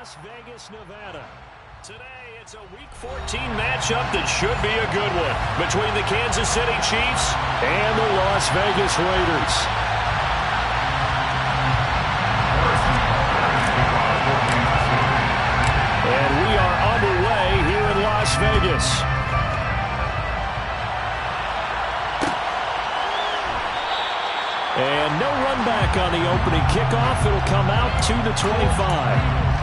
Las Vegas, Nevada. Today, it's a Week 14 matchup that should be a good one between the Kansas City Chiefs and the Las Vegas Raiders. And we are underway here in Las Vegas. And no run back on the opening kickoff. It'll come out 2-25.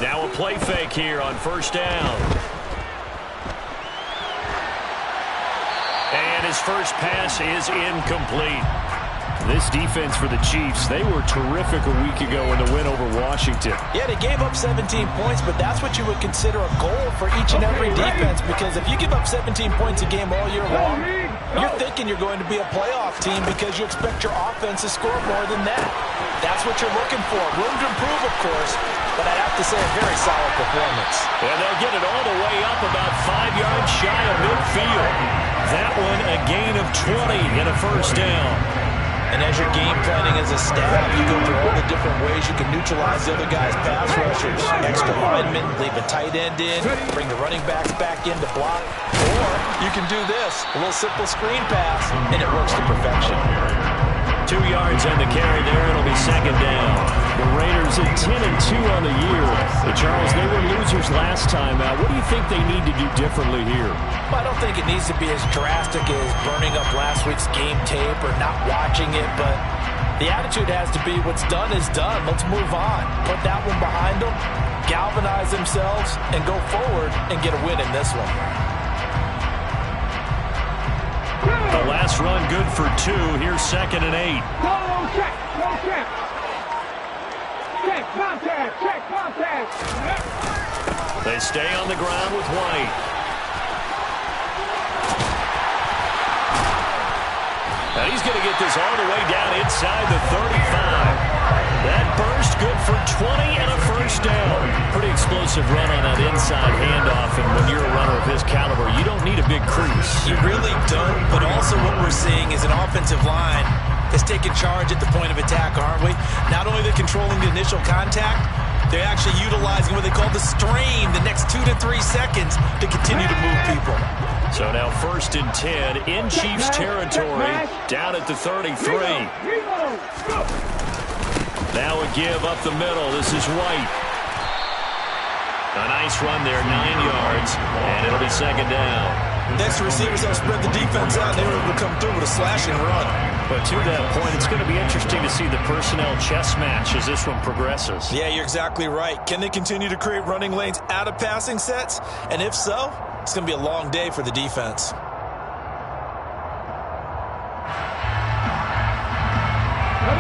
Now a play fake here on first down. And his first pass is incomplete. This defense for the Chiefs, they were terrific a week ago in the win over Washington. Yeah, they gave up 17 points, but that's what you would consider a goal for each and every defense, because if you give up 17 points a game all year long, you're thinking you're going to be a playoff team because you expect your offense to score more than that. That's what you're looking for. Room to improve, of course, but I'd have to say a very solid performance. And they'll get it all the way up about 5 yards shy of midfield. That one a gain of 20 and a first down. And as you're game planning as a staff, you go through all the different ways you can neutralize the other guy's pass rushers. Extra linemen, leave a tight end in, bring the running backs back in to block. Or you can do this, a little simple screen pass, and it works to perfection. 2 yards on the carry there. It'll be second down. The Raiders at 10-2 on the year. Charles, they were losers last time out. What do you think they need to do differently here? Well, I don't think it needs to be as drastic as burning up last week's game tape or not watching it, but the attitude has to be what's done is done. Let's move on. Put that one behind them, galvanize themselves, and go forward and get a win in this one. The last run good for 2. Here's 2nd and 8. Check contact. They stay on the ground with White. And he's going to get this all the way down inside the 35. That burst good for 20 and a first down. Pretty explosive run on that inside handoff, and when you're a runner of his caliber, you don't need a big crease. You really don't, but also what we're seeing is an offensive line that's taking charge at the point of attack, aren't we? Not only they're controlling the initial contact, they're actually utilizing what they call the strain, the next 2 to 3 seconds, to continue to move people. So now 1st and 10 in Chiefs territory, down at the 33. Now a give up the middle. This is White. A nice run there, 9 yards, and it'll be second down. Next receivers help spread the defense out, and they were able to come through with a slashing run. But to that point, it's going to be interesting to see the personnel chess match as this one progresses. Yeah, you're exactly right. Can they continue to create running lanes out of passing sets? And if so, it's going to be a long day for the defense.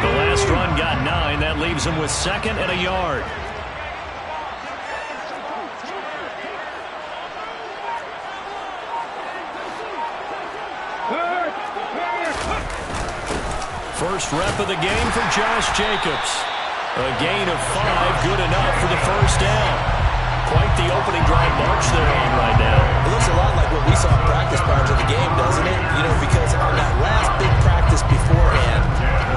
The last run got 9. That leaves him with 2nd and a yard. First rep of the game for Josh Jacobs. A gain of 5, good enough for the first down. Quite the opening drive march they're on right now. It looks a lot like what we saw in practice prior to the game, doesn't it? You know, because on that last big practice beforehand,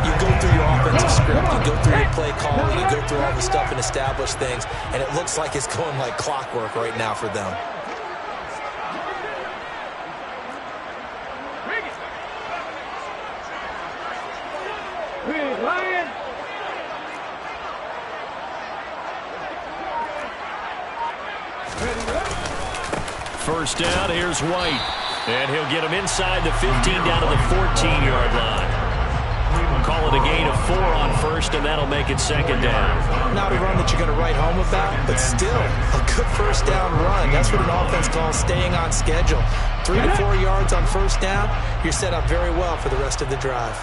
you go through your offensive script, you go through your play calling, you go through all the stuff and establish things, and it looks like it's going like clockwork right now for them. First down, here's White. And he'll get him inside the 15 down to the 14-yard line. Call it a gain of 4 on first, and that'll make it second down. Not a run that you're going to write home about, but still a good first down run. That's what an offense calls staying on schedule. 3 to 4 yards on first down, you're set up very well for the rest of the drive.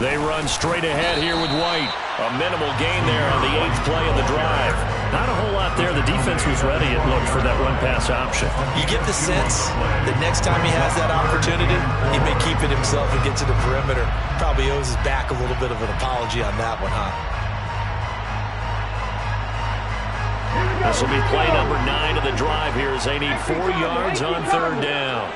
They run straight ahead here with White. A minimal gain there on the 8th play of the drive. Not a whole lot there. The defense was ready, it looked, for that run-pass option. You get the sense that next time he has that opportunity, he may keep it himself and get to the perimeter. Probably owes his back a little bit of an apology on that one, huh? This will be play number 9 of the drive here as they need 4 yards on 3rd down.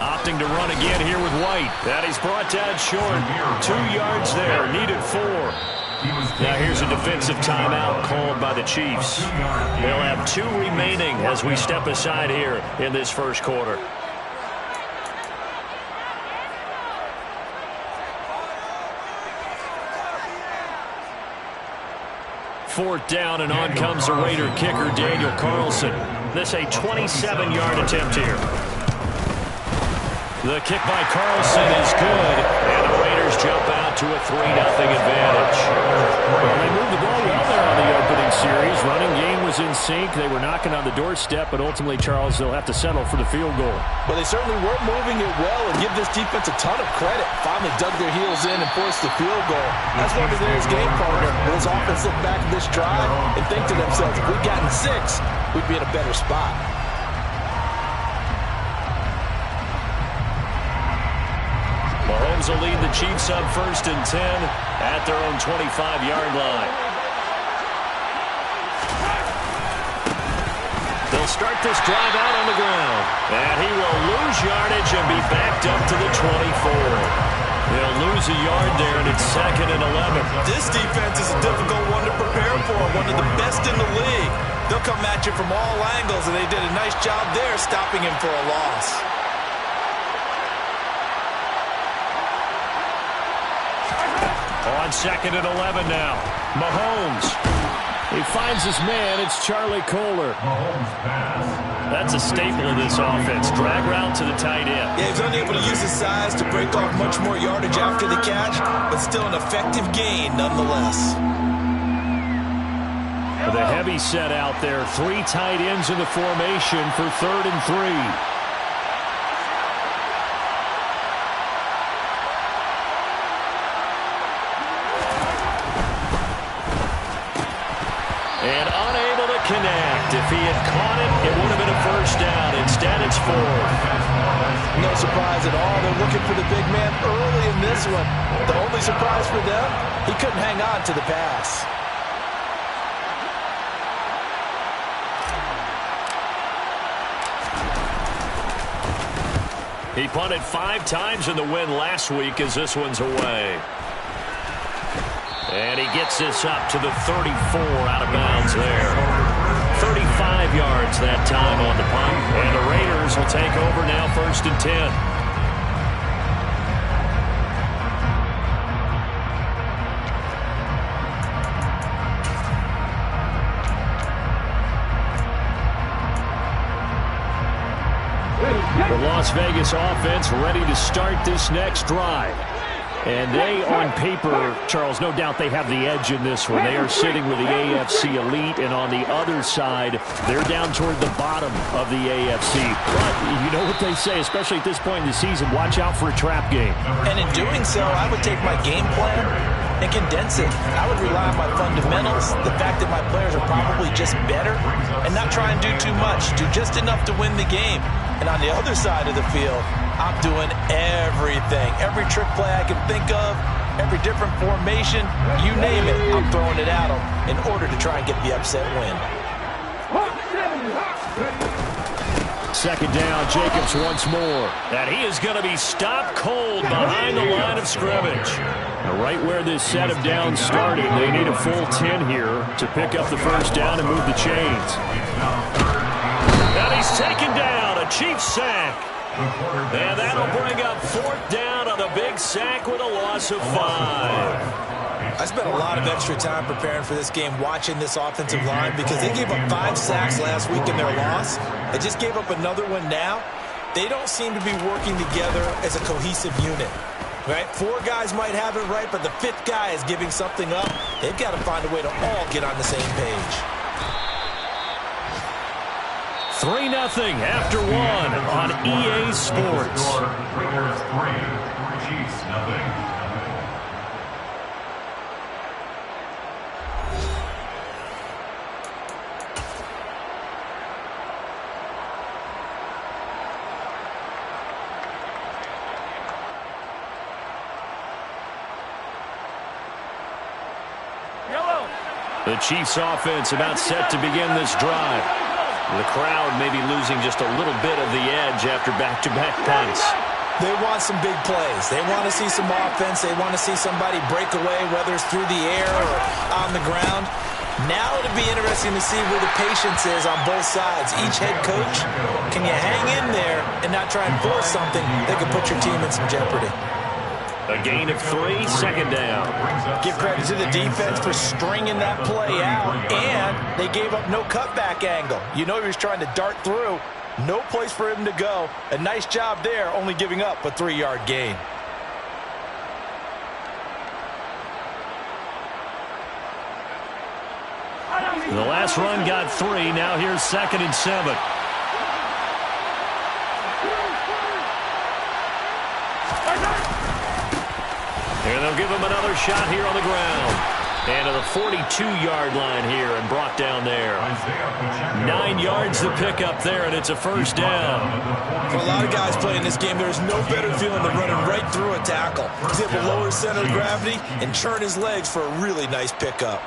Opting to run again here with White. And he's brought down short. 2 yards there. Needed 4. Now here's a defensive timeout called by the Chiefs. They'll have 2 remaining as we step aside here in this first quarter. Fourth down, and on comes the Raider kicker, Daniel Carlson. This a 27-yard attempt here. The kick by Carlson is good, and the Raiders jump out to a 3-0 advantage. Well, they moved the ball well there on the opening series. Running game was in sync. They were knocking on the doorstep, but ultimately, Charles, they'll have to settle for the field goal. But they certainly were moving it well, and give this defense a ton of credit. Finally dug their heels in and forced the field goal. That's one of their game partner. Will his offense look back at this drive and think to themselves, if we'd gotten 6, we'd be in a better spot. Mahomes will lead the Chiefs up 1st and 10 at their own 25-yard line. They'll start this drive out on the ground. And he will lose yardage and be backed up to the 24. They'll lose a yard there, and it's 2nd and 11. This defense is a difficult one to prepare for, one of the best in the league. They'll come at you from all angles, and they did a nice job there stopping him for a loss. On 2nd and 11 now. Mahomes. He finds his man. It's Charlie Kohler. That's a staple of this offense. Drag route to the tight end. Yeah, he's unable to use his size to break off much more yardage after the catch, but still an effective gain nonetheless. The heavy set out there. 3 tight ends in the formation for 3rd and 3. And unable to connect. If he had caught it, it would have been a 1st down. Instead, it's 4th. No surprise at all. They're looking for the big man early in this one. The only surprise for them, he couldn't hang on to the pass. He punted 5 times in the win last week as this one's away. And he gets this up to the 34 out of bounds there. 35 yards that time on the punt. And the Raiders will take over now 1st and 10. The Las Vegas offense ready to start this next drive. And they, on paper, Charles, no doubt they have the edge in this one. They are sitting with the AFC elite, and on the other side, they're down toward the bottom of the AFC. But you know what they say, especially at this point in the season, watch out for a trap game. And in doing so, I would take my game plan and condense it. I would rely on my fundamentals, the fact that my players are probably just better, and not try and do too much, do just enough to win the game. And on the other side of the field, I'm doing everything. Every trick play I can think of, every different formation, you name it, I'm throwing it at them in order to try and get the upset win. 2nd down, Jacobs once more. And he is going to be stopped cold behind the line of scrimmage. Now, right where this set of downs started, they need a full 10 here to pick up the 1st down and move the chains. And he's taken down, a Chiefs sack. And that'll bring up 4th down on a big sack with a loss of 5. I spent a lot of extra time preparing for this game watching this offensive line because they gave up 5 sacks last week in their loss. They just gave up another one now. They don't seem to be working together as a cohesive unit. Right? 4 guys might have it right, but the 5th guy is giving something up. They've got to find a way to all get on the same page. 3-0 after one on EA Sports. Raiders 3, Chiefs nothing. The Chiefs offense about set to begin this drive. The crowd may be losing just a little bit of the edge after back-to-back punts. They want some big plays. They want to see some offense. They want to see somebody break away, whether it's through the air or on the ground. Now it'll be interesting to see where the patience is on both sides. Each head coach, can you hang in there and not try and force something that could put your team in some jeopardy? A gain of 3, second down. Give credit to the defense for stringing that play out, and they gave up no cutback angle. You know he was trying to dart through. No place for him to go. A nice job there, only giving up a 3-yard gain. The last run got 3. Now here's 2nd and 7. And they'll give him another shot here on the ground. And to the 42-yard line here and brought down there. 9 yards to pick up there, and it's a first down. For a lot of guys playing this game, there's no better feeling than running right through a tackle. He's able to lower his center of gravity and churn his legs for a really nice pickup.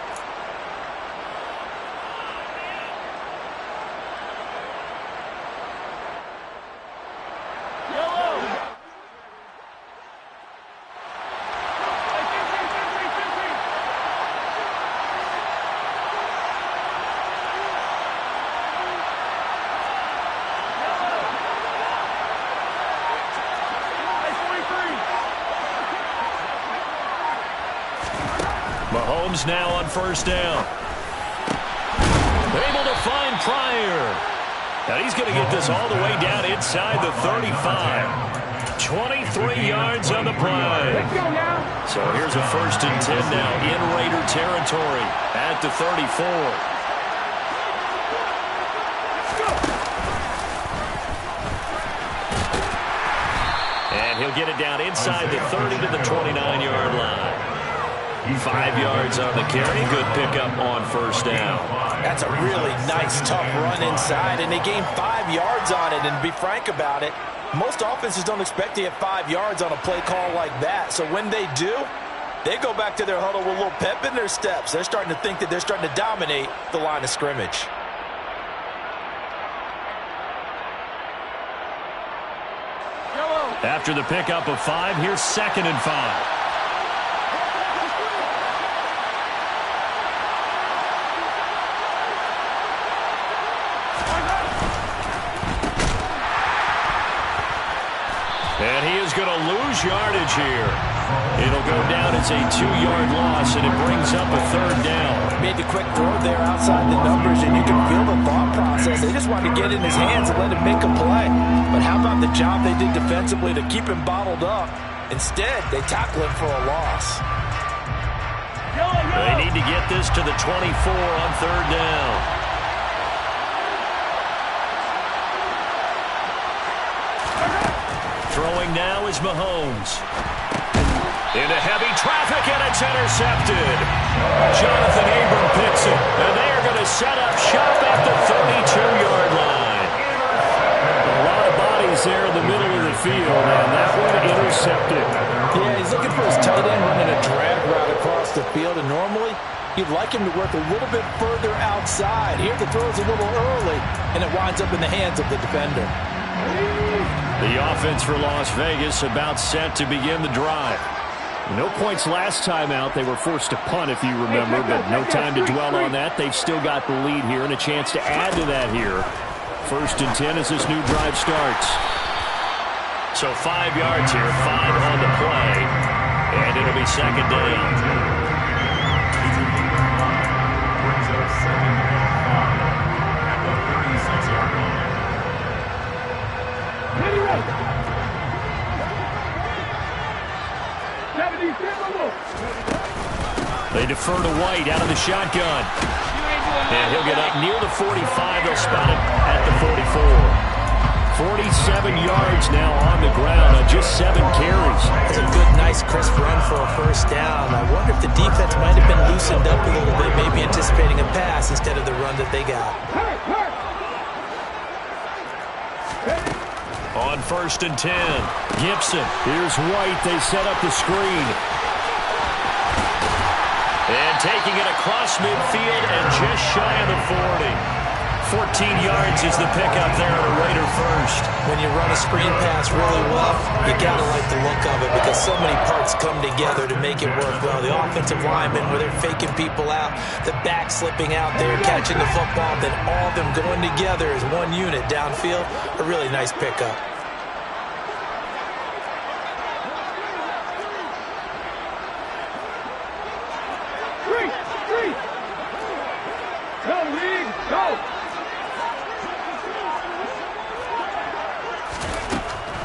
Mahomes now on first down. Able to find Pryor. Now he's going to get this all the way down inside the 35. 23 yards on the play. Let's go now. So here's a 1st and 10 now in Raider territory at the 34. And he'll get it down inside the 30 to the 29-yard line. 5 yards on the carry. Good pickup on first down. That's a really nice, tough run inside, and they gained 5 yards on it. And to be frank about it, most offenses don't expect to get 5 yards on a play call like that. So when they do, they go back to their huddle with a little pep in their steps. They're starting to think that they're starting to dominate the line of scrimmage. After the pickup of 5, here's 2nd and 5. And he is going to lose yardage here. It'll go down as a 2-yard loss, and it brings up a 3rd down. Made the quick throw there outside the numbers, and you can feel the thought process. They just wanted to get in his hands and let him make a play. But how about the job they did defensively to keep him bottled up? Instead, they tackle him for a loss. They need to get this to the 24 on 3rd down. Throwing now is Mahomes. Into heavy traffic, and it's intercepted. Jonathan Abram picks it, and they are going to set up shop at the 32-yard line. A lot of bodies there in the middle of the field, and that one intercepted. Yeah, he's looking for his tight end running a drag route across the field, and normally you'd like him to work a little bit further outside. Here the throw is a little early, and it winds up in the hands of the defender. The offense for Las Vegas about set to begin the drive. No points last time out. They were forced to punt, if you remember, but no time to dwell on that. They've still got the lead here and a chance to add to that here. 1st and 10 as this new drive starts. So 5 yards here, 5 on the play, and it'll be 2nd down. They defer to White out of the shotgun. And he'll get up near the 45. They'll spot him at the 44. 47 yards now on the ground on just 7 carries. That's a good, nice, crisp run for a first down. I wonder if the defense might have been loosened up a little bit, maybe anticipating a pass instead of the run that they got. On 1st and 10, Gibson. Here's White. They set up the screen. And taking it across midfield and just shy of the 40. 14 yards is the pickup there on a Raider first. When you run a screen pass really well, you got to like the look of it because so many parts come together to make it work well. The offensive linemen, where they're faking people out, the back slipping out there, catching the football, then all of them going together as one unit downfield. A really nice pickup. Go, league, go!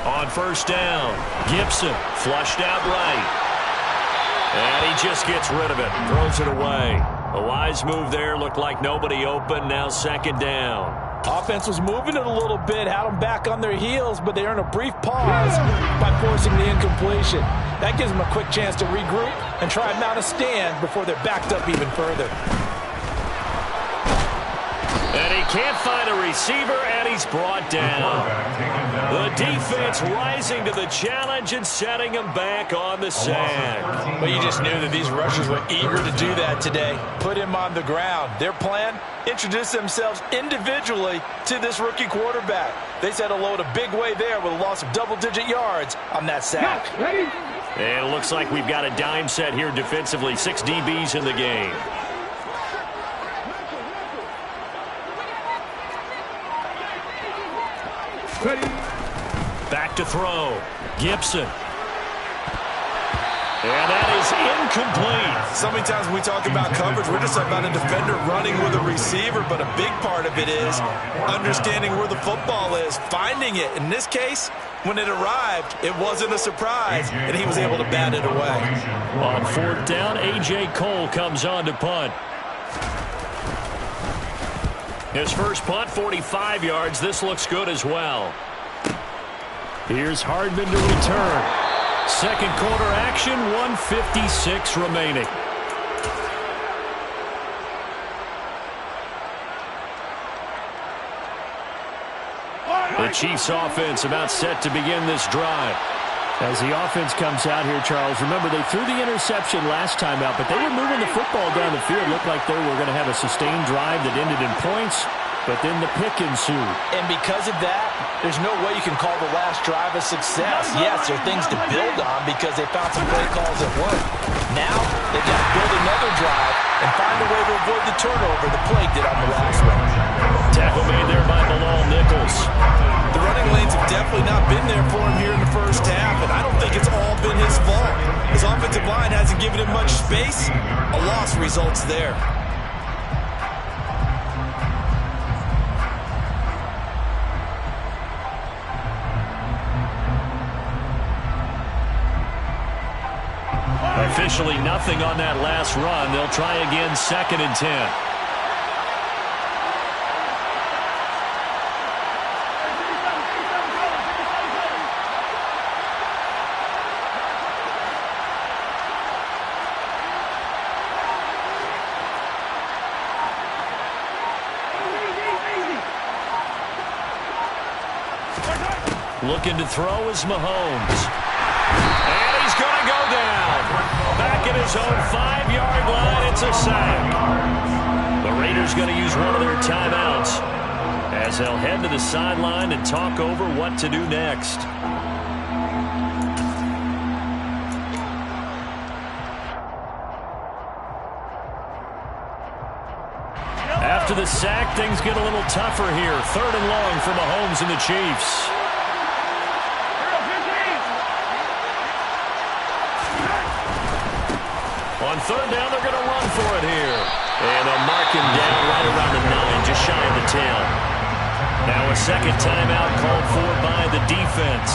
On 1st down, Gibson flushed out right. And he just gets rid of it, throws it away. A wise move there, looked like nobody open, now 2nd down. Offense was moving it a little bit, had them back on their heels, but they earned a brief pause by forcing the incompletion. That gives them a quick chance to regroup and try and mount a stand before they're backed up even further. And he can't find a receiver, and he's brought down. The defense rising to the challenge and setting him back on the sack. Well, you just knew that these rushers were eager to do that today. Put him on the ground. Their plan, introduce themselves individually to this rookie quarterback. They set a load a big way there with a loss of double-digit yards on that sack. And it looks like we've got a dime set here defensively. 6 DBs in the game. Back to throw. Gibson. And that is incomplete. So many times when we talk about coverage, we're just about a defender running with a receiver, but a big part of it is understanding where the football is, finding it. In this case, when it arrived, it wasn't a surprise, and he was able to bat it away. On 4th down, A.J. Cole comes on to punt. His first punt, 45 yards. This looks good as well. Here's Hardman to return. 2nd quarter action, 1:56 remaining. The Chiefs offense about set to begin this drive. As the offense comes out here, Charles, remember they threw the interception last time out, but they were moving the football down the field. Looked like they were going to have a sustained drive that ended in points, but then the pick ensued. And because of that, there's no way you can call the last drive a success. Yes, there are things to build on because they found some play calls that work. Now, they've got to build another drive and find a way to avoid the turnover the plague did on the last one. Tackle made there by Bilal Nichols. The running lanes have definitely not been there for him here in the first half, and I don't think it's all been his fault. His offensive line hasn't given him much space. A loss results there. Officially nothing on that last run. They'll try again, 2nd and 10. Looking to throw is Mahomes. And he's going to go down. Back at his own 5-yard line, it's a sack. The Raiders going to use one of their timeouts as they'll head to the sideline and talk over what to do next. After the sack, things get a little tougher here. 3rd and long for Mahomes and the Chiefs. On 3rd down, they're going to run for it here. And they'll mark him down right around the 9, just shy of the 10. Now a 2nd timeout called for by the defense.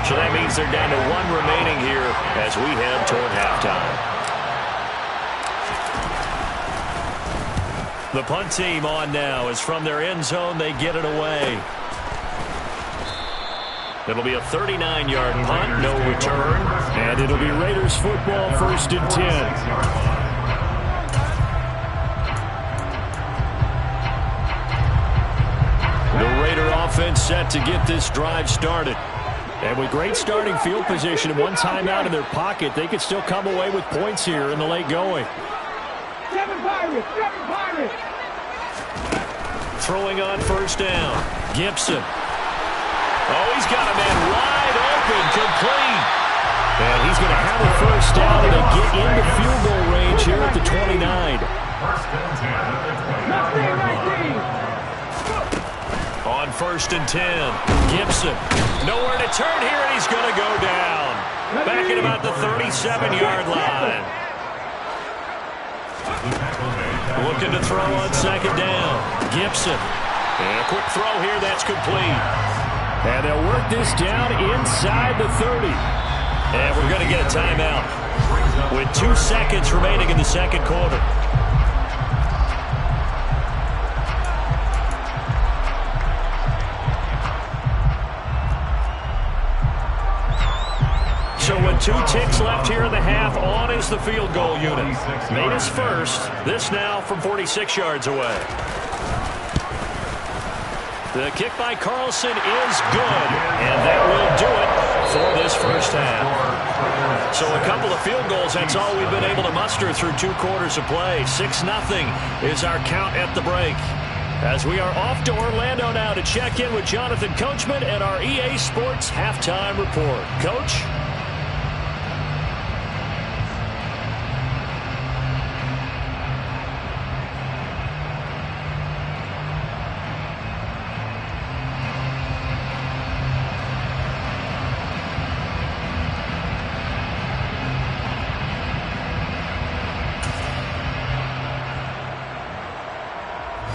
So that means they're down to 1 remaining here as we head toward halftime. The punt team on now as from their end zone they get it away. It'll be a 39-yard punt, no return. And it'll be Raiders football, 1st and 10. The Raider offense set to get this drive started. And with great starting field position and one timeout in their pocket, they could still come away with points here in the late going. 7 Pirates! 7 Pirates! Throwing on 1st down. Gibson. Oh, he's got a man wide open, complete. And he's going to have a 1st down and they get into field goal range here at the 29. 19. On 1st and 10, Gibson. Nowhere to turn here, and he's going to go down. Back at about the 37-yard line. Looking to throw on 2nd down. Gibson. And a quick throw here, that's complete. And they'll work this down inside the 30. And we're going to get a timeout with 2 seconds remaining in the second quarter. So with 2 ticks left here in the half, on is the field goal unit. Made his first. This now from 46 yards away. The kick by Carlson is good, and that will do it for this first half. So a couple of field goals, that's all we've been able to muster through 2 quarters of play. 6-0 is our count at the break. As we are off to Orlando now to check in with Jonathan Coachman and our EA Sports halftime report. Coach?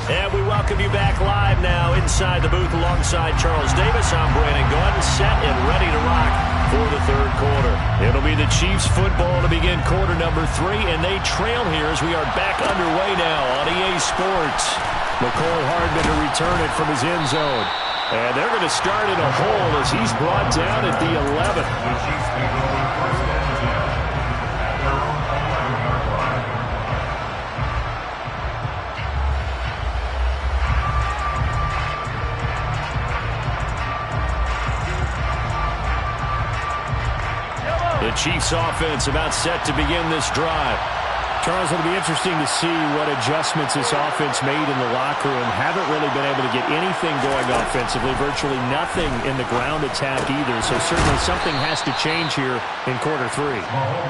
And we welcome you back live now inside the booth alongside Charles Davis. I'm Brandon Gordon, set and ready to rock for the third quarter. It'll be the Chiefs football to begin quarter number 3, and they trail here as we are back underway now on EA Sports. McCole Hardman to return it from his end zone. And they're going to start in a hole as he's brought down at the 11. The Chiefs offense about set to begin this drive. Charles, it'll be interesting to see what adjustments this offense made in the locker room. Haven't really been able to get anything going offensively, virtually nothing in the ground attack either. So certainly something has to change here in quarter 3.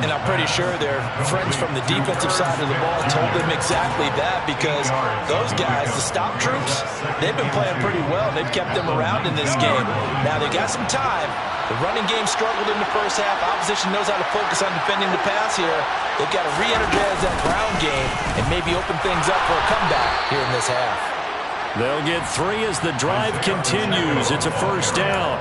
And I'm pretty sure their friends from the defensive side of the ball told them exactly that, because those guys, the stop troops, they've been playing pretty well. They've kept them around in this game. Now they got some time. The running game struggled in the first half. Opposition knows how to focus on defending the pass here. They've got to re-energize that ground game and maybe open things up for a comeback here in this half. They'll get 3 as the drive continues. It's a first down.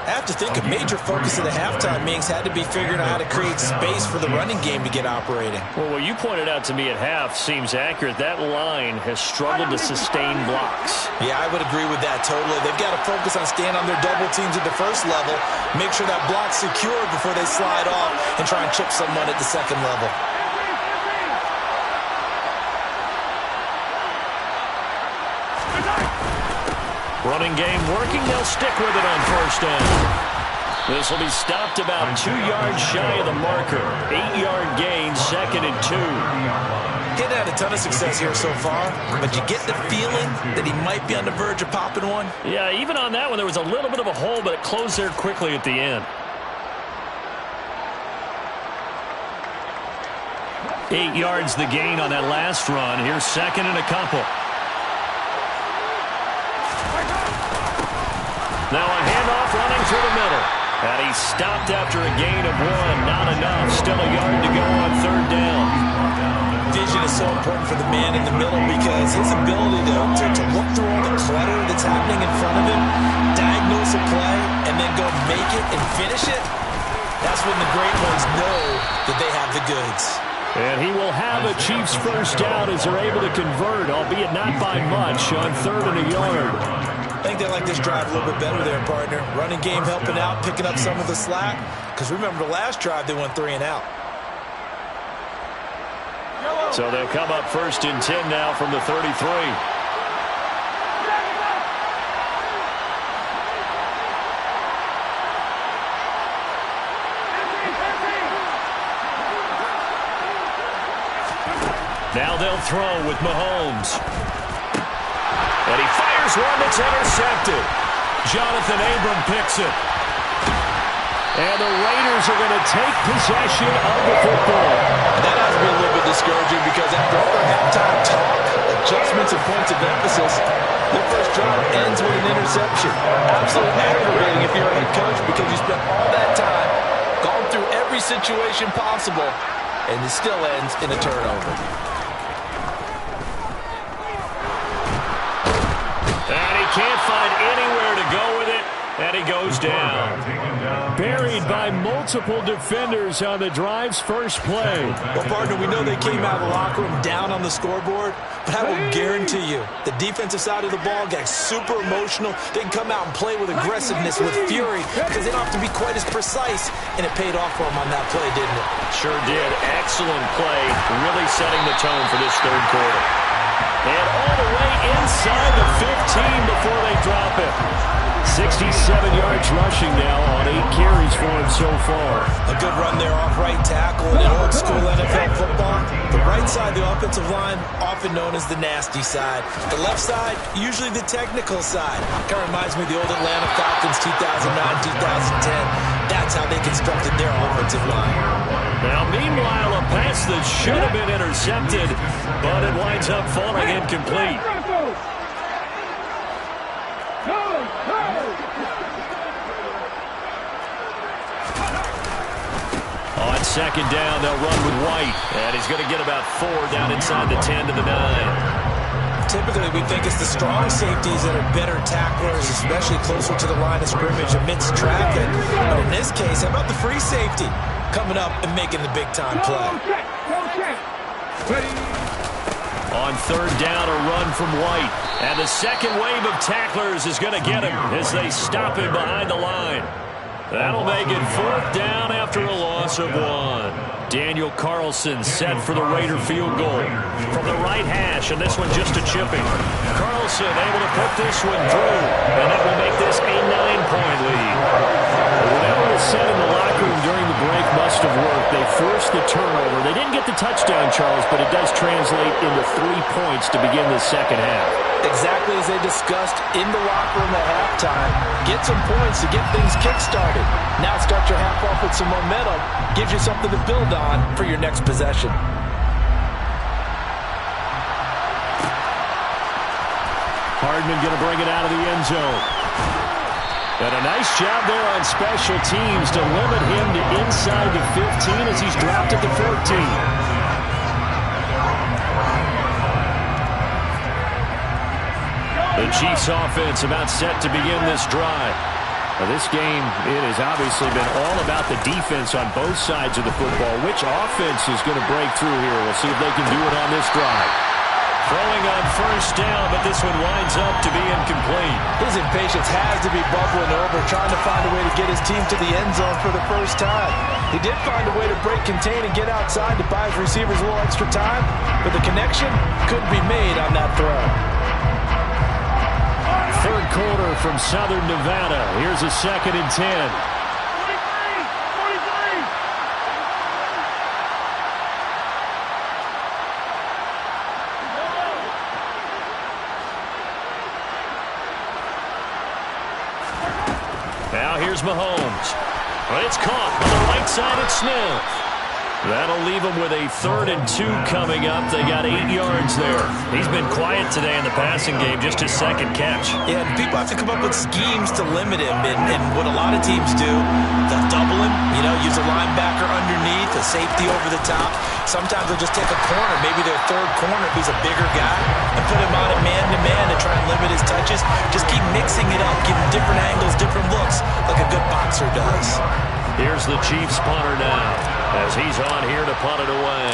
I have to think a major focus of the halftime meetings had to be figuring out how to create space for the running game to get operating. Well, what you pointed out to me at half seems accurate. That line has struggled to sustain blocks. Yeah, I would agree with that totally. They've got to focus on staying on their double teams at the first level, make sure that block's secure before they slide off and try and chip someone at the second level. Running game working. They'll stick with it on first down. This will be stopped about 2 yards shy of the marker. 8-yard gain, 2nd and 2. He's had a ton of success here so far, but you get the feeling that he might be on the verge of popping one. Yeah, even on that one, there was a little bit of a hole, but it closed there quickly at the end. 8 yards the gain on that last run. Here's 2nd and a couple. Now a handoff running through the middle. And he's stopped after a gain of 1. Not enough. Still a yard to go on 3rd down. Vision is so important for the man in the middle, because his ability to look through all the clutter that's happening in front of him, diagnose a play, and then go make it and finish it, that's when the great ones know that they have the goods. And he will have a Chiefs first down as they're able to convert, albeit not by much, on 3rd and a yard. I think they like this drive a little bit better there, partner. Running game helping out, picking up some of the slack. Because remember the last drive, they went 3 and out. So they'll come up 1st and 10 now from the 33. Now they'll throw with Mahomes. And he fires one that's intercepted. Jonathan Abram picks it. And the Raiders are going to take possession of the football. That has to be a little bit discouraging because after all their halftime talk, adjustments and points of emphasis, their first drive ends with an interception. Absolutely aggravating if you're a head coach because you spent all that time, gone through every situation possible, and it still ends in a turnover. And he can't find anywhere to go with it, and he goes down. Buried by multiple defenders on the drive's first play. Well, partner, we know they came out of the locker room down on the scoreboard, but I will guarantee you the defensive side of the ball got super emotional. They can come out and play with aggressiveness, with fury, because they don't have to be quite as precise, and it paid off for them on that play, didn't it? Sure did. Excellent play, really setting the tone for this 3rd quarter. And all the way inside the 15 before they drop it. 67 yards rushing now on 8 carries for him so far. A good run there off right tackle in old school NFL football. The right side, the offensive line, often known as the nasty side. The left side, usually the technical side. Kind of reminds me of the old Atlanta Falcons 2009, 2010. That's how they constructed their offensive line. Now, meanwhile, a pass that should have been intercepted, but it winds up falling incomplete. On 2nd down, they'll run with White, and he's going to get about 4 down inside the 10 to the 9. Typically, we think it's the strong safeties that are better tacklers, especially closer to the line of scrimmage amidst traffic. But in this case, how about the free safety coming up and making the big-time play? On 3rd down, a run from White. And the second wave of tacklers is going to get him as they stop him behind the line. That'll make it 4th down after a loss of 1. Daniel Carlson set for the Raider field goal from the right hash, and this one just a chipping. Carlson able to put this one through, and that will make this a 9-point lead. Whatever was said in the locker room during the break must have worked. They forced the turnover. They didn't get the touchdown, Charles, but it does translate into 3 points to begin the second half. Exactly as they discussed in the locker room at halftime. Get some points to get things kick-started. Now start your half off with some momentum. Gives you something to build on for your next possession. Hardman going to bring it out of the end zone. And a nice job there on special teams to limit him to inside the 15 as he's dropped at the 14. The Chiefs offense about set to begin this drive. Now this game, it has obviously been all about the defense on both sides of the football. Which offense is going to break through here? We'll see if they can do it on this drive. Throwing on 1st down, but this one winds up to be incomplete. His impatience has to be bubbling over, trying to find a way to get his team to the end zone for the first time. He did find a way to break contain and get outside to buy his receivers a little extra time, but the connection couldn't be made on that throw. 3rd quarter from Southern Nevada. Here's a 2nd and 10. Now here's Mahomes. But it's caught on the right side at Smith. That'll leave them with a 3rd and 2 coming up. They got 8 yards there. He's been quiet today in the passing game, just his 2nd catch. Yeah, people have to come up with schemes to limit him, and what a lot of teams do, they'll double him, use a linebacker underneath, a safety over the top. Sometimes they'll just take a corner, maybe their 3rd corner if he's a bigger guy, and put him on a man-to-man to try and limit his touches. Just keep mixing it up, give him different angles, different looks, like a good boxer does. Here's the Chiefs punter now. as he's on here to punt it away.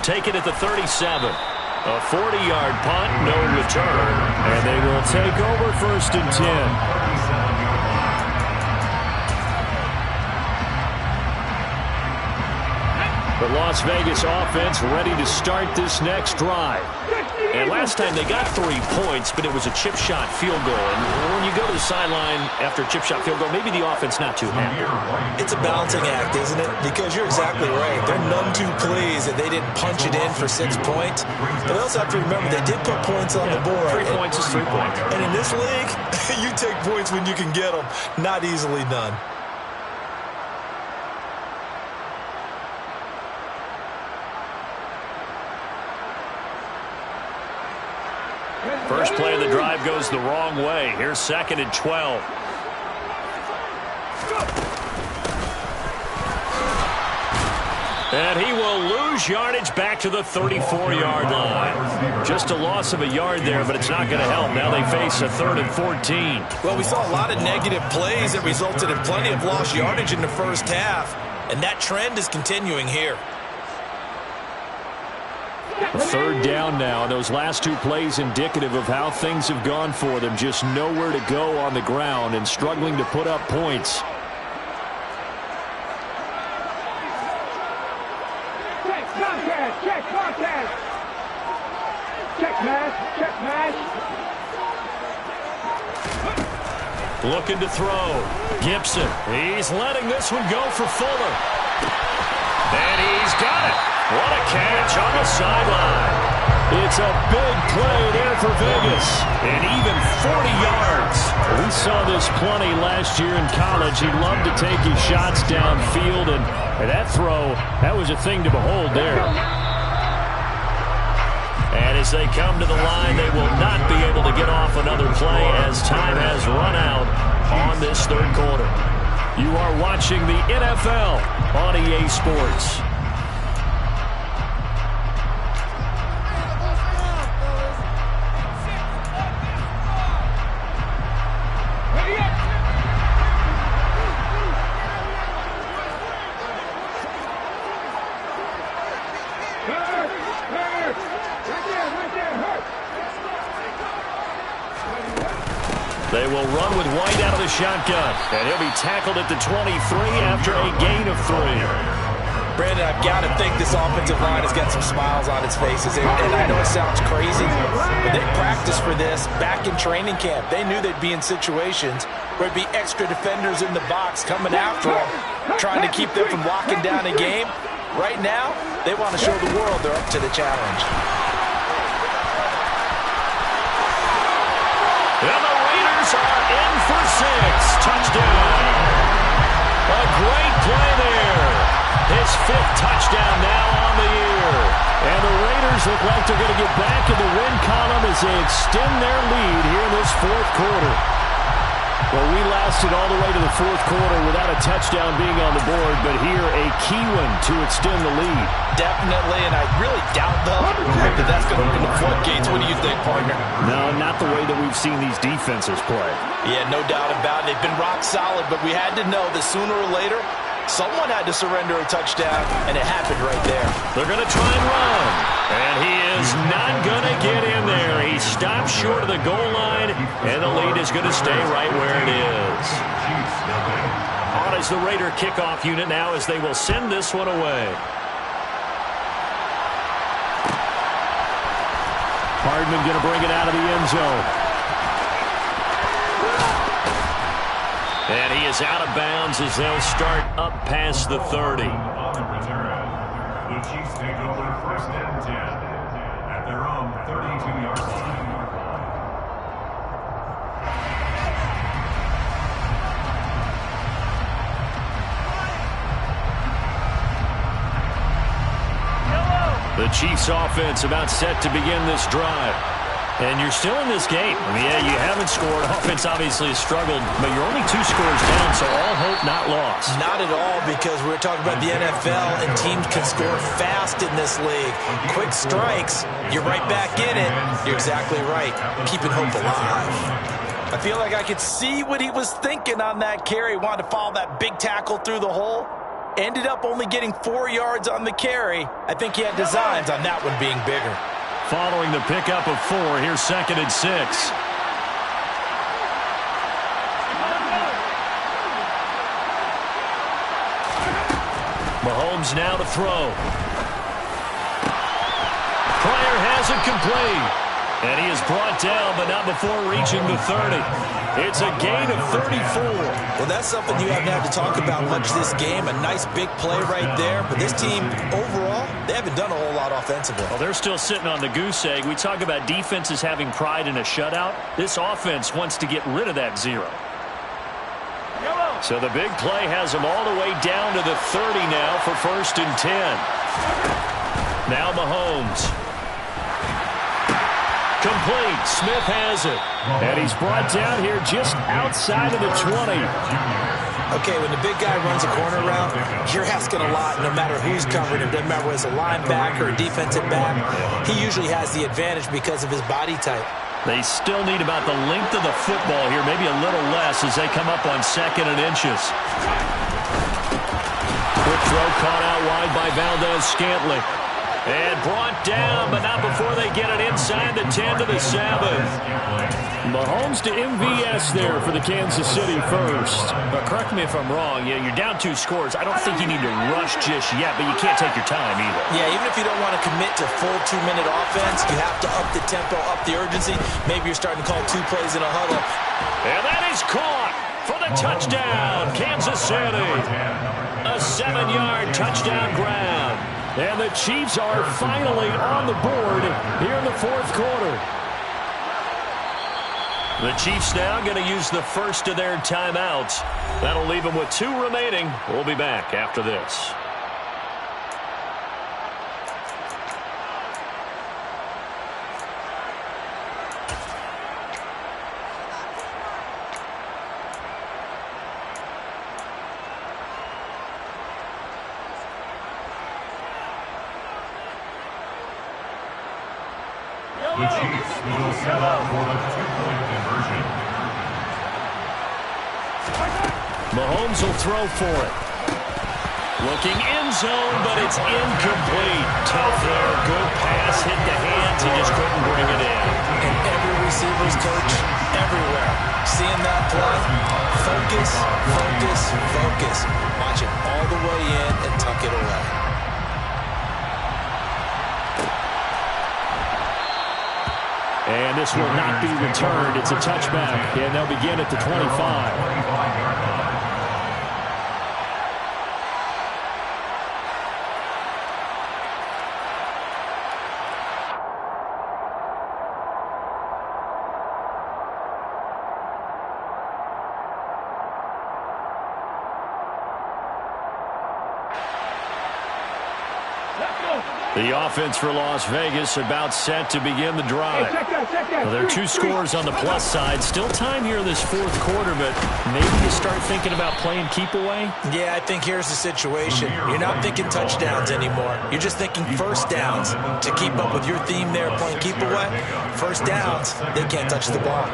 Take it at the 37. A 40-yard punt, no return, and they will take over 1st and 10. The Las Vegas offense ready to start this next drive. And last time they got 3 points, but it was a chip shot field goal. And when you go to the sideline after a chip shot field goal, maybe the offense not too happy. It's a balancing act, isn't it? Because you're exactly right. They're none too pleased that they didn't punch it in for 6 points. But they also have to remember they did put points on the board. 3 points is 3 points. And in this league, you take points when you can get them. Not easily done. First play of the drive goes the wrong way. Here's 2nd and 12. And he will lose yardage back to the 34-yard line. Just a loss of a yard there, but it's not going to help. Now they face a 3rd and 14. Well, we saw a lot of negative plays that resulted in plenty of lost yardage in the first half. And that trend is continuing here. 3rd down now. Those last 2 plays indicative of how things have gone for them. Just nowhere to go on the ground and struggling to put up points. Check contact. Check contact. Check pass. Check pass. Looking to throw. Gibson. He's letting this one go for Fuller. And he's got it. What a catch on the sideline. It's a big play there for Vegas. And even 40 yards. We saw this plenty last year in college. He loved to take his shots downfield. And that throw, that was a thing to behold there. And as they come to the line, they will not be able to get off another play as time has run out on this 3rd quarter. You are watching the NFL on EA Sports. They will run with White out of the shotgun. And he'll be tackled at the 23 after a gain of 3. Brandon, I've got to think this offensive line has got some smiles on its faces. And I know it sounds crazy, but they practiced for this back in training camp. They knew they'd be in situations where there'd be extra defenders in the box coming after them, trying to keep them from locking down a game. Right now, they want to show the world they're up to the challenge. And the Raiders are in for 6. Touchdown. A great play there. His 5th touchdown now on the year. And the Raiders look like they're going to get back in the win column as they extend their lead here in this 4th quarter. Well, we lasted all the way to the 4th quarter without a touchdown being on the board, but here a key one to extend the lead. Definitely, and I really doubt, though, that that's going to open the floodgates. What do you think, partner? No, not the way that we've seen these defenses play. Yeah, no doubt about it. They've been rock solid, but we had to know that sooner or later, someone had to surrender a touchdown, and it happened right there. They're going to try and run, and he is not going to get in there. He stopped short of the goal line, and the lead is going to stay right where it is. On is the Raider kickoff unit now as they will send this one away. Hardman going to bring it out of the end zone. And he is out of bounds as they'll start up past the 30. The Chiefs take over 1st and 10 at their own 32-yard line. The Chiefs offense about set to begin this drive. And you're still in this game. I mean, yeah, you haven't scored. Offense obviously has struggled, but you're only 2 scores down, so all hope not lost. Not at all, because we're talking about the NFL, and teams can score fast in this league. Quick strikes, you're right back in it. You're exactly right. Keeping hope alive. I feel like I could see what he was thinking on that carry. Wanted to follow that big tackle through the hole. Ended up only getting 4 yards on the carry. I think he had designs on that one being bigger. Following the pickup of 4, here's 2nd and 6. Mahomes now to throw. Pryor has it complete. And he is brought down, but not before reaching the 30. It's a gain of 34. Well, that's something you haven't had to talk about much this game. A nice big play right there. But this team, overall, they haven't done a whole lot offensively. Well, they're still sitting on the goose egg. We talk about defenses having pride in a shutout. This offense wants to get rid of that 0. So the big play has them all the way down to the 30 now for 1st and 10. Now Mahomes. Complete. Smith has it. And he's brought down here just outside of the 20. Okay, when the big guy runs a corner route, you're asking a lot no matter who's covering him. Doesn't matter whether it's a linebacker or a defensive back. He usually has the advantage because of his body type. They still need about the length of the football here, maybe a little less as they come up on 2nd and inches. Quick throw caught out wide by Valdez-Scantling. And brought down, but not before they get it inside the 10 to the 7. Mahomes to MVS there for the Kansas City first. But correct me if I'm wrong, you're down 2 scores. I don't think you need to rush just yet, but you can't take your time either. Yeah, even if you don't want to commit to full 2-minute offense, you have to up the tempo, up the urgency. Maybe you're starting to call 2 plays in a huddle. And that is caught for the touchdown, Kansas City. A 7-yard touchdown grab. And the Chiefs are finally on the board here in the 4th quarter. The Chiefs now going to use the first of their timeouts. That'll leave them with 2 remaining. We'll be back after this. The Chiefs will set up for the 2-point conversion. Mahomes will throw for it. Looking end zone, but it's incomplete. Tough there. Good pass. Hit the hands. He just couldn't bring it in. And every receiver's coach, everywhere, seeing that play, focus, focus, focus. Watch it all the way in and tuck it away. And this will not be returned. It's a touchback, and they'll begin at the 25. The offense for Las Vegas about set to begin the drive. Well, there are 2 scores on the plus side. Still time here in this 4th quarter, but maybe you start thinking about playing keep away? Yeah, I think here's the situation. You're not thinking touchdowns anymore. You're just thinking first downs. To keep up with your theme there, playing keep away, first downs, they can't touch the ball.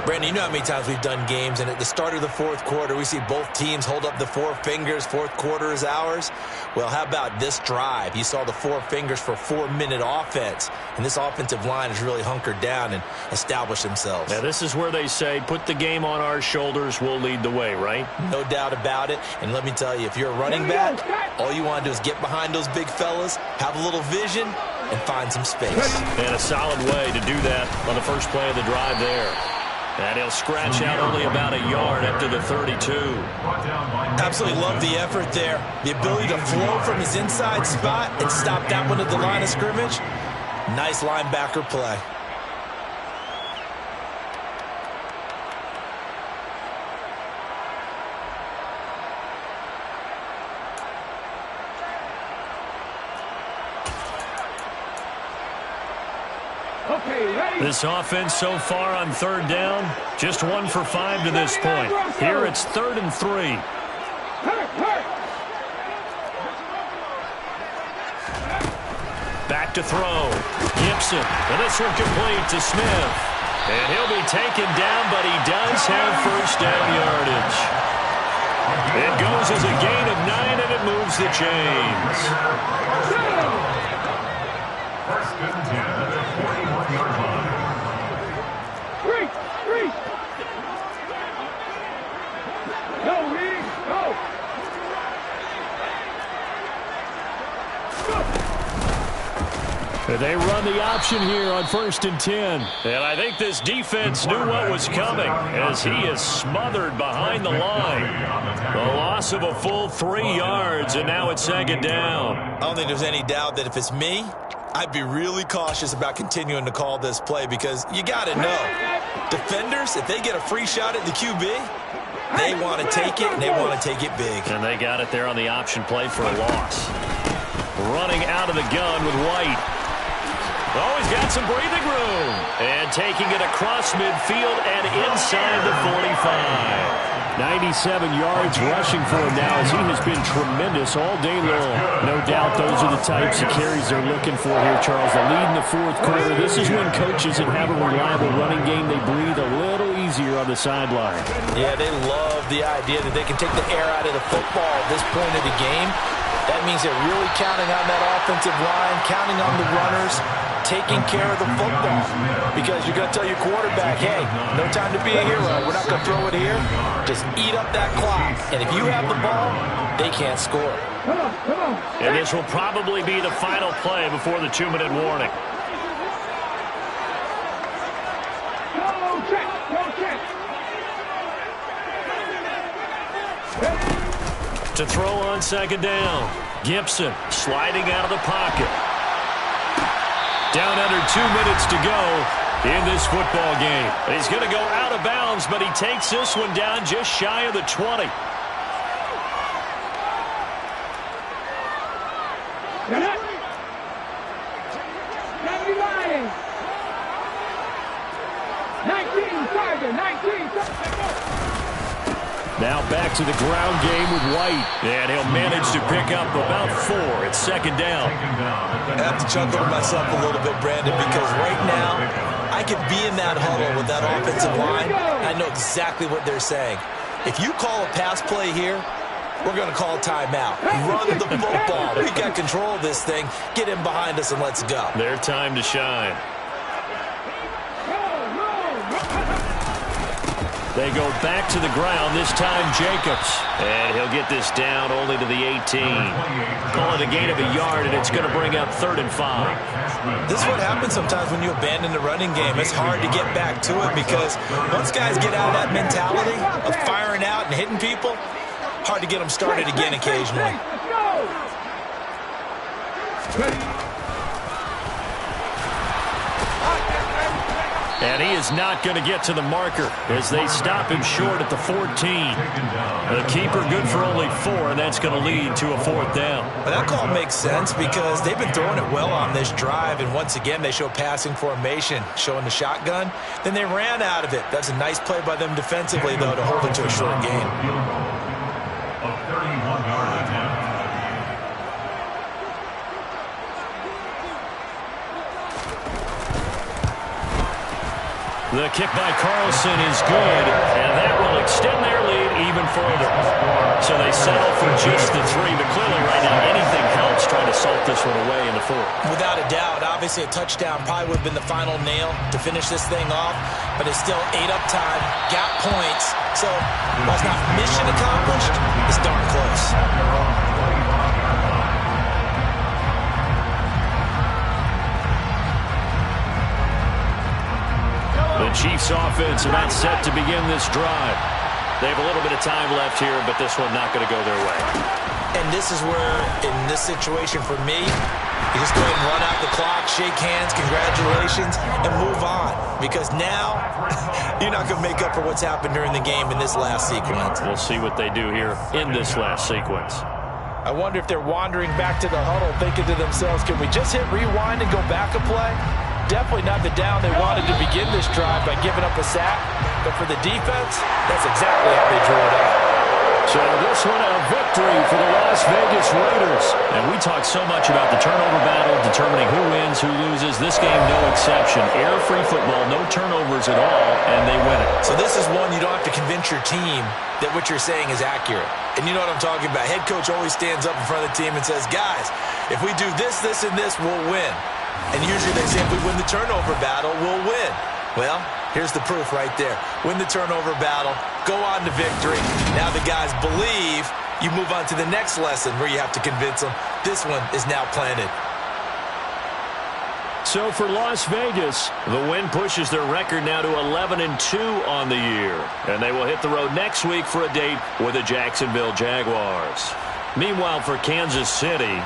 Brandon, you know how many times we've done games, and at the start of the 4th quarter, we see both teams hold up the 4 fingers, 4th quarter is ours. Well, how about this drive? You saw the 4 fingers for 4-minute offense, and this offensive line has really hunkered down and established themselves. Now, this is where they say, put the game on our shoulders, we'll lead the way, right? No doubt about it, and let me tell you, if you're a running back, all you want to do is get behind those big fellas, have a little vision, and find some space. And a solid way to do that on the first play of the drive there. And he'll scratch out only about a yard up to the 32. Absolutely love the effort there. The ability to flow from his inside spot and stop that one at the line of scrimmage. Nice linebacker play. This offense so far on 3rd down, just 1 for 5 to this point. Here it's 3rd and 3. Back to throw. Gibson. And this one complete to Smith. And he'll be taken down, but he does have first down yardage. It goes as a gain of 9, and it moves the chains. First and 10 at the 41-yard line. Three. Go, Reed, go. They run the option here on first and 10. And I think this defense knew what was coming as he is smothered behind the line. A loss of a full 3 yards, and now it's second down. I don't think there's any doubt that if it's me, I'd be really cautious about continuing to call this play because you got to know, defenders, if they get a free shot at the QB, they want to take it, and they want to take it big. And they got it there on the option play for a loss. Running out of the gun with White. Oh, he's got some breathing room. And taking it across midfield and inside the 45. 97 yards rushing for him now as he has been tremendous all day long. No doubt those are the types of carries they're looking for here, Charles. The lead in the fourth quarter. This is when coaches that have a reliable running game, they breathe a little easier on the sideline. Yeah, they love the idea that they can take the air out of the football at this point of the game. That means they're really counting on that offensive line, counting on the runners, taking care of the football. Because you're going to tell your quarterback, hey, no time to be a hero. We're not going to throw it here. Just eat up that clock. And if you have the ball, they can't score. Come on. And this will probably be the final play before the 2-minute warning. Go, check. To throw on second down. Gibson sliding out of the pocket. Down under 2 minutes to go in this football game. He's going to go out of bounds, but he takes this one down just shy of the 20. Now back to the ground game with White. And he'll manage to pick up about 4. It's second down. I have to chuckle to myself a little bit, Brandon, because right now I could be in that huddle with that offensive line. I know exactly what they're saying. If you call a pass play here, we're going to call a timeout. Run the football. We got control of this thing. Get in behind us and let's go. Their time to shine. They go back to the ground, this time Jacobs. And he'll get this down only to the 18. Call it a gain of a yard, and it's going to bring up 3rd and 5. This is what happens sometimes when you abandon the running game. It's hard to get back to it because once guys get out of that mentality of firing out and hitting people, hard to get them started again occasionally. And he is not going to get to the marker as they stop him short at the 14. The keeper good for only 4, and that's going to lead to a 4th down. But that call makes sense because they've been throwing it well on this drive, and once again they show passing formation, showing the shotgun. Then they ran out of it. That's a nice play by them defensively, though, to hold it to a short gain. A 31-yard attempt. The kick by Carlson is good, and that will extend their lead even further. So they settle for just the 3, but clearly right now anything helps trying to salt this one away in the 4th. Without a doubt, obviously a touchdown probably would have been the final nail to finish this thing off, but it's still 8 up time, got points. So while it's not mission accomplished, it's darn close. The Chiefs offense about set to begin this drive. They have a little bit of time left here, but this one not going to go their way. And this is where, in this situation for me, you just go ahead and run out the clock, shake hands, congratulations, and move on. Because now, you're not going to make up for what's happened during the game in this last sequence. We'll see what they do here in this last sequence. I wonder if they're wandering back to the huddle thinking to themselves, can we just hit rewind and go back a play? Definitely not the down they wanted to begin this drive by giving up a sack. But for the defense, that's exactly how they drew it up. So this one a victory for the Las Vegas Raiders. And we talk so much about the turnover battle, determining who wins, who loses. This game, no exception. Error-free football, no turnovers at all, and they win it. So this is one you don't have to convince your team that what you're saying is accurate. And you know what I'm talking about. Head coach always stands up in front of the team and says, guys, if we do this, this, and this, we'll win. And usually they say if we win the turnover battle, we'll win. Well, here's the proof right there. Win the turnover battle, go on to victory. Now the guys believe. You move on to the next lesson where you have to convince them. This one is now planted. So for Las Vegas, the win pushes their record now to 11-2 on the year. And they will hit the road next week for a date with the Jacksonville Jaguars. Meanwhile, for Kansas City,